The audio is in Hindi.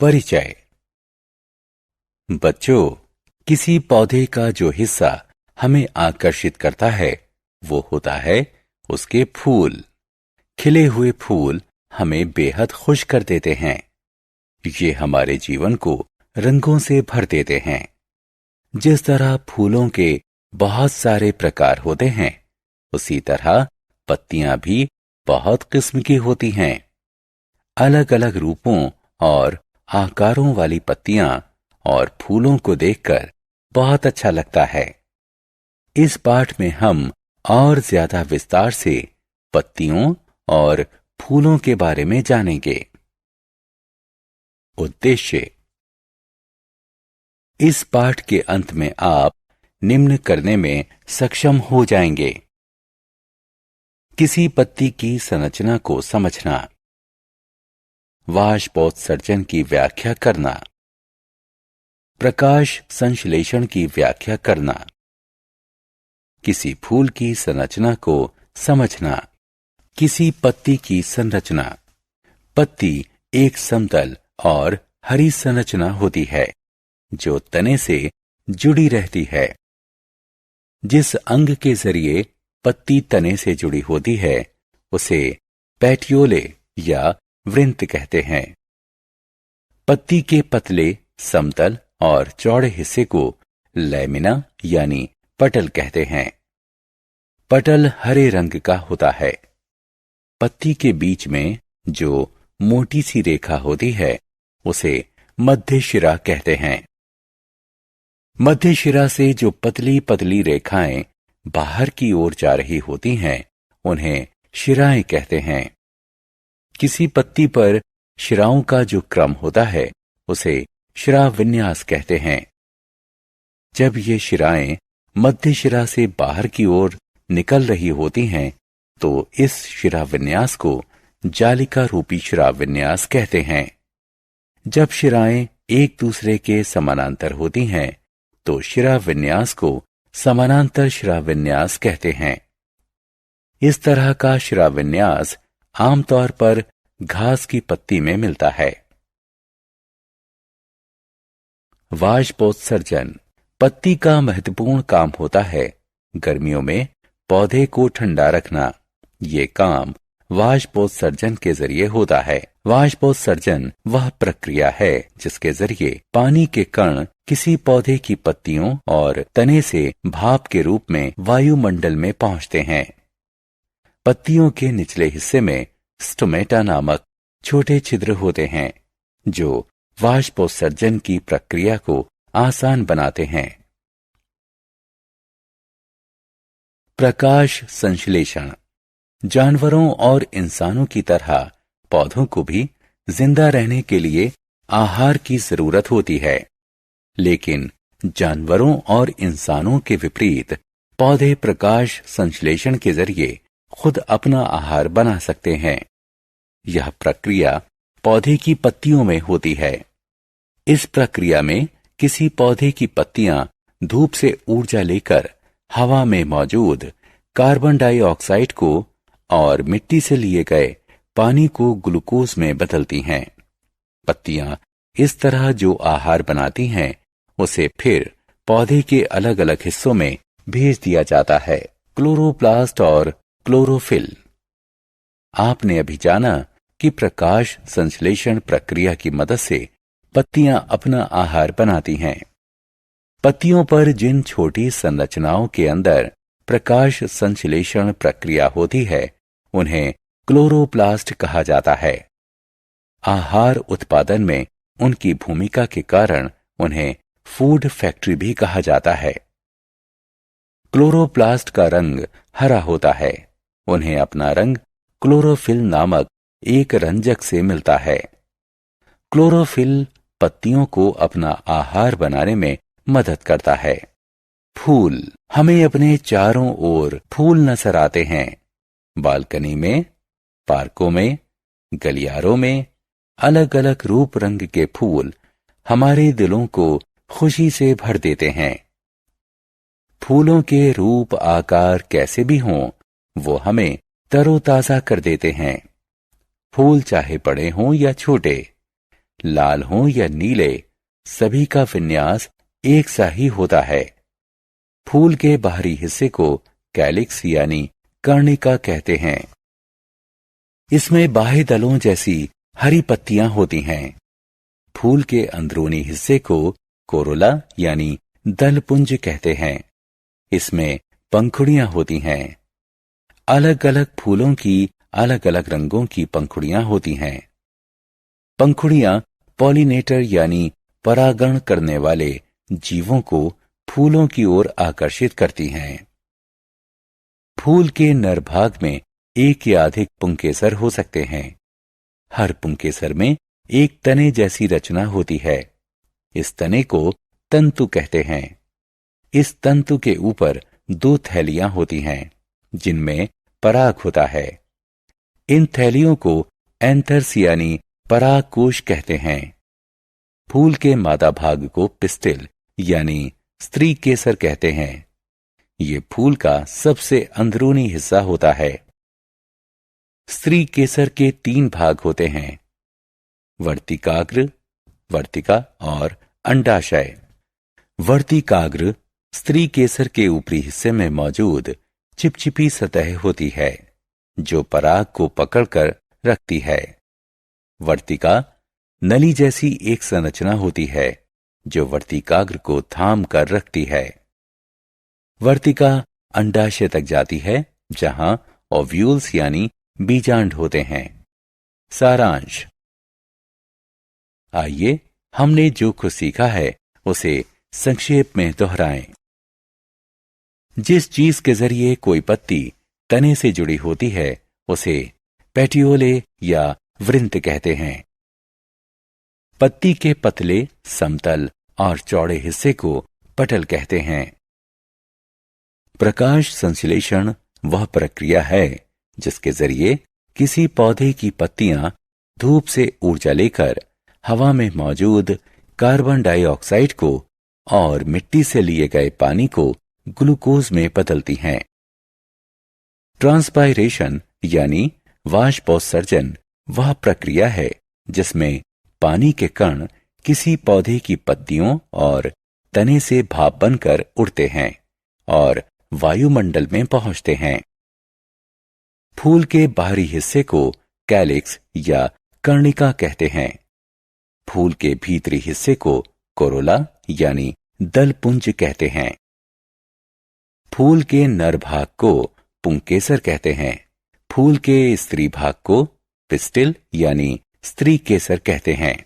परिचय। बच्चों, किसी पौधे का जो हिस्सा हमें आकर्षित करता है वो होता है उसके फूल। खिले हुए फूल हमें बेहद खुश कर देते हैं। ये हमारे जीवन को रंगों से भर देते हैं। जिस तरह फूलों के बहुत सारे प्रकार होते हैं, उसी तरह पत्तियां भी बहुत किस्म की होती हैं। अलग अलग रूपों और आकारों वाली पत्तियां और फूलों को देखकर बहुत अच्छा लगता है। इस पाठ में हम और ज्यादा विस्तार से पत्तियों और फूलों के बारे में जानेंगे। उद्देश्य। इस पाठ के अंत में आप निम्न करने में सक्षम हो जाएंगे। किसी पत्ती की संरचना को समझना, वाष्पोत्सर्जन की व्याख्या करना, प्रकाश संश्लेषण की व्याख्या करना, किसी फूल की संरचना को समझना। किसी पत्ती की संरचना। पत्ती एक समतल और हरी संरचना होती है जो तने से जुड़ी रहती है। जिस अंग के जरिए पत्ती तने से जुड़ी होती है उसे पैटियोले या वृंत कहते हैं। पत्ती के पतले, समतल और चौड़े हिस्से को लैमिना यानी पटल कहते हैं। पटल हरे रंग का होता है। पत्ती के बीच में जो मोटी सी रेखा होती है उसे मध्य शिरा कहते हैं। मध्य शिरा से जो पतली पतली रेखाएं बाहर की ओर जा रही होती हैं उन्हें शिराएं कहते हैं। किसी पत्ती पर शिराओं का जो क्रम होता है उसे शिरा विन्यास कहते हैं। जब ये शिराएं मध्य शिरा से बाहर की ओर निकल रही होती हैं तो इस शिरा विन्यास को जालिका रूपी शिरा विन्यास कहते हैं। जब शिराएं एक दूसरे के समानांतर होती हैं तो शिरा विन्यास को समानांतर शिरा विन्यास कहते हैं। इस तरह का शिरा विन्यास आमतौर पर घास की पत्ती में मिलता है। वाष्पोत्सर्जन। पत्ती का महत्वपूर्ण काम होता है गर्मियों में पौधे को ठंडा रखना। ये काम वाष्पोत्सर्जन के जरिए होता है। वाष्पोत्सर्जन वह प्रक्रिया है जिसके जरिए पानी के कण किसी पौधे की पत्तियों और तने से भाप के रूप में वायुमंडल में पहुंचते हैं। पत्तियों के निचले हिस्से में स्टोमेटा नामक छोटे छिद्र होते हैं जो वाष्पोत्सर्जन की प्रक्रिया को आसान बनाते हैं। प्रकाश संश्लेषण। जानवरों और इंसानों की तरह पौधों को भी जिंदा रहने के लिए आहार की जरूरत होती है, लेकिन जानवरों और इंसानों के विपरीत पौधे प्रकाश संश्लेषण के जरिए खुद अपना आहार बना सकते हैं। यह प्रक्रिया पौधे की पत्तियों में होती है। इस प्रक्रिया में किसी पौधे की पत्तियां धूप से ऊर्जा लेकर हवा में मौजूद कार्बन डाइऑक्साइड को और मिट्टी से लिए गए पानी को ग्लूकोज में बदलती हैं। पत्तियां इस तरह जो आहार बनाती हैं उसे फिर पौधे के अलग अलग हिस्सों में भेज दिया जाता है। क्लोरोप्लास्ट और क्लोरोफिल। आपने अभी जाना कि प्रकाश संश्लेषण प्रक्रिया की मदद से पत्तियां अपना आहार बनाती हैं। पत्तियों पर जिन छोटी संरचनाओं के अंदर प्रकाश संश्लेषण प्रक्रिया होती है उन्हें क्लोरोप्लास्ट कहा जाता है। आहार उत्पादन में उनकी भूमिका के कारण उन्हें फूड फैक्ट्री भी कहा जाता है। क्लोरोप्लास्ट का रंग हरा होता है। उन्हें अपना रंग क्लोरोफिल नामक एक रंजक से मिलता है। क्लोरोफिल पत्तियों को अपना आहार बनाने में मदद करता है। फूल। हमें अपने चारों ओर फूल नजर आते हैं। बालकनी में, पार्कों में, गलियारों में अलग अलग रूप रंग के फूल हमारे दिलों को खुशी से भर देते हैं। फूलों के रूप आकार कैसे भी हों, वो हमें तरोताजा कर देते हैं। फूल चाहे बड़े हों या छोटे, लाल हों या नीले, सभी का विन्यास एक सा ही होता है। फूल के बाहरी हिस्से को कैलिक्स यानी कर्णिका कहते हैं। इसमें बाह्य दलों जैसी हरी पत्तियां होती हैं। फूल के अंदरूनी हिस्से को कोरोला यानी दलपुंज कहते हैं। इसमें पंखुड़ियां होती हैं। अलग अलग फूलों की अलग अलग रंगों की पंखुड़ियां होती हैं। पंखुड़ियां पॉलिनेटर यानी परागण करने वाले जीवों को फूलों की ओर आकर्षित करती हैं। फूल के नर भाग में एक या अधिक पुंकेसर हो सकते हैं। हर पुंकेसर में एक तने जैसी रचना होती है। इस तने को तंतु कहते हैं। इस तंतु के ऊपर 2 थैलियां होती हैं, जिनमें पराग होता है। इन थैलियों को एंथर्स यानी पराग कोश कहते हैं। फूल के मादा भाग को पिस्टिल यानी स्त्री केसर कहते हैं। ये फूल का सबसे अंदरूनी हिस्सा होता है। स्त्री केसर के 3 भाग होते हैं, वर्तिकाग्र, वर्तिका और अंडाशय। वर्तिकाग्र स्त्री केसर के ऊपरी हिस्से में मौजूद चिपचिपी सतह होती है, जो पराग को पकड़कर रखती है। वर्तिका नली जैसी एक संरचना होती है, जो वर्तिकाग्र को थाम कर रखती है। वर्तिका अंडाशय तक जाती है, जहां ओव्यूल्स यानी बीजांड होते हैं। सारांश। आइए हमने जो कुछ सीखा है उसे संक्षेप में दोहराएं। जिस चीज के जरिए कोई पत्ती तने से जुड़ी होती है उसे पेटियोले या वृंत कहते हैं। पत्ती के पतले, समतल और चौड़े हिस्से को पटल कहते हैं। प्रकाश संश्लेषण वह प्रक्रिया है जिसके जरिए किसी पौधे की पत्तियां धूप से ऊर्जा लेकर हवा में मौजूद कार्बन डाइऑक्साइड को और मिट्टी से लिए गए पानी को ग्लूकोज में बदलती हैं। ट्रांसपायरेशन यानी वाष्पोत्सर्जन वह प्रक्रिया है जिसमें पानी के कण किसी पौधे की पत्तियों और तने से भाप बनकर उड़ते हैं और वायुमंडल में पहुंचते हैं। फूल के बाहरी हिस्से को कैलिक्स या कर्णिका कहते हैं। फूल के भीतरी हिस्से को कोरोला यानी दलपुंज कहते हैं। फूल के नर भाग को पुंकेसर कहते हैं। फूल के स्त्री भाग को पिस्टिल यानी स्त्री केसर कहते हैं।